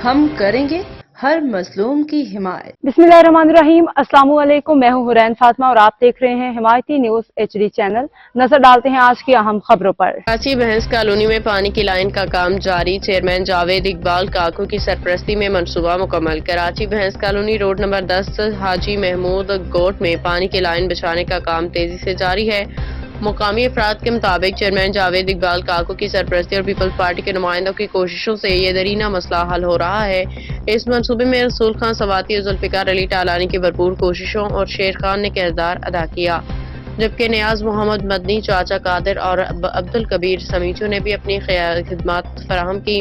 ہم کریں گے ہر مظلوم کی حمایت۔ बिस्मिल्लाहिर्रहमानिर्रहीम। अस्सलाम वालेकुम। मैं हूं हुरैन फातिमा और आप देख रहे हैं हिमायती न्यूज HD चैनल। नजर डालते हैं आज की अहम खबरों पर। कराची भैंस कॉलोनी में पानी की लाइन का काम जारी। चेयरमैन जावेद इकबाल काकू की सरपरस्ती में मंसूबा मुकम्मल। कराची भैंस कॉलोनी रोड नंबर 10 हाजी महमूद गोट में पानी की लाइन बिछाने का काम तेजी से जारी है। मुकामी अफराद के मुताबिक चेयरमैन जावेद इकबाल काकू की सरपरस्ती और पीपल्स पार्टी के नुमाइंदों की कोशिशों से ये दरीना मसला हल हो रहा है। इस मंसूबे में रसूल खान सवाती और जुल्फिकार अली टालानी की भरपूर कोशिशों और शेर खान ने किरदार अदा किया, जबकि नियाज मोहम्मद मदनी, चाचा कादिर और अब्दुल कबीर समीचू ने भी अपनी खिदमत फराहम की।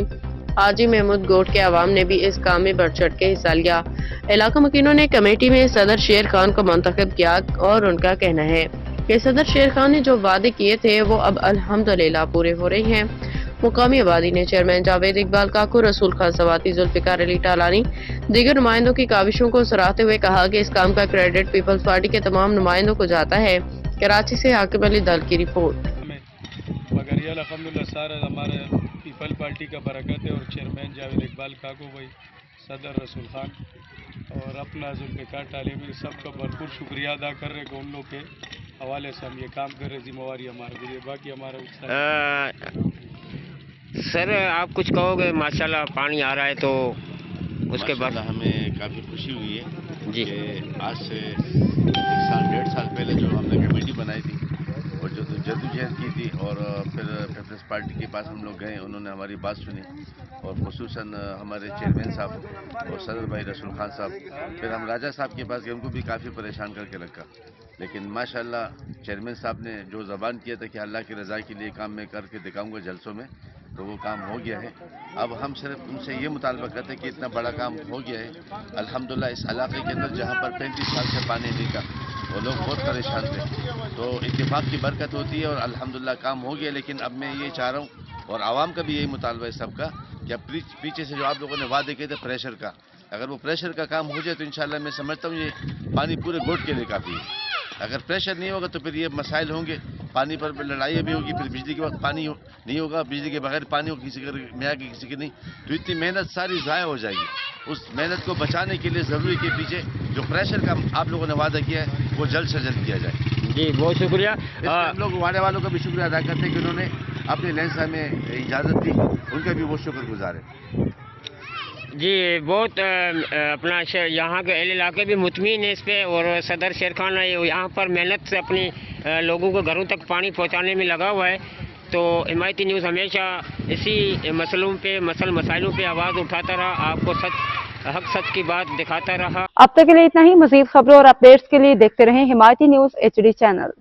हाजी महमूद गोट के अवाम ने भी इस काम में बढ़ चढ़ के हिस्सा लिया। इलाका मुकीनों ने कमेटी में सदर शेर खान को मुंतखब किया और उनका कहना है कि सदर शेर खान ने जो वादे किए थे वो अब अल्हम्दुलिल्लाह पूरे हो रहे हैं। मुकामी आबादी ने चेयरमैन जावेद इकबाल काकू, रसूल खान सवाती, जुल्फिकार अली टालानी, दीगर नुमाइंदों की काविशों को सराहते हुए कहा कि इस काम का क्रेडिट पीपल्स पार्टी के तमाम नुमाइंदों को जाता है। कराची से हाकिम अली दल की रिपोर्ट। मगर ये अल्हम्दुलिल्लाह सारा हमारे पीपल पार्टी का बरकत है और चेयरमैन जावेद इकबाल काकू भाई, सदर रसूल खान और अपना जुल्फिकार टालानी, सबका भरपूर शुक्रिया अदा कर रहे कि उन लोग के हवाले से हम ये काम कर रहे, जिम्मेवारी हमारे लिए। बाकी हमारा सर आप कुछ कहोगे? माशाल्लाह पानी आ रहा है तो उसके बाद हमें काफ़ी खुशी हुई है जी कि आज से 1 साल 1.5 साल पहले जो हमने कमेटी बनाई थी और जो जद्दोजहद की थी और फिर पीपल्स पार्टी के पास हम लोग गए, उन्होंने हमारी बात सुनी और खुसूसन हमारे चेयरमैन साहब और सदर भाई रसूल खान साहब, फिर हम राजा साहब के पास गए, उनको भी काफ़ी परेशान करके रखा। लेकिन माशाल्लाह चेयरमैन साहब ने जो ज़बान किया था कि अल्लाह की रज़ा के लिए काम मैं करके दिखाऊंगा जलसों में, तो वो काम हो गया है। अब हम सिर्फ उनसे ये मुतालबा करते हैं कि इतना बड़ा काम हो गया है अल्हम्दुलिल्लाह। इस इलाके के अंदर जहाँ पर 35 साल से पानी नहीं था, वो लोग बहुत परेशान थे, तो इत्तेफाक की बरकत होती है और अल्हम्दुलिल्लाह काम हो गया। लेकिन अब मैं ये चाह रहा हूँ और आवाम का भी यही मुतालबा है सबका कि अब पीछे से जो आप लोगों ने वादे किए थे प्रेशर का, अगर वो प्रेशर का काम हो जाए तो इंशाल्लाह मैं समझता हूँ ये पानी पूरे गोट के लिए काफ़ी है। अगर प्रेशर नहीं होगा तो फिर ये मसाइल होंगे, पानी पर लड़ाई भी होगी, फिर बिजली के वक्त पानी नहीं होगा, बिजली के बगैर पानी हो किसी के में आगे किसी की नहीं, तो इतनी मेहनत सारी ज़ाया हो जाएगी। उस मेहनत को बचाने के लिए ज़रूरी के पीछे जो प्रेशर का आप लोगों ने वादा किया है वो जल्द से जल्द किया जाए। जी बहुत शुक्रिया। हम लोग वाड़े वालों का भी शुक्रिया अदा करते हैं कि उन्होंने अपने लैंड से हमें इजाज़त दी, उनका भी वो शुक्रगुजार है। जी बहुत अपना यहाँ के इलाके भी मुतमीन है इस पे और सदर शेर खान यहाँ पर मेहनत से अपनी लोगों को घरों तक पानी पहुँचाने में लगा हुआ है। तो हिमायती न्यूज़ हमेशा इसी मसाइलों पे आवाज़ उठाता रहा, आपको हक सच की बात दिखाता रहा। अब तक के लिए इतना ही। मजीद खबरों और अपडेट्स के लिए देखते रहें हिमायती न्यूज HD चैनल।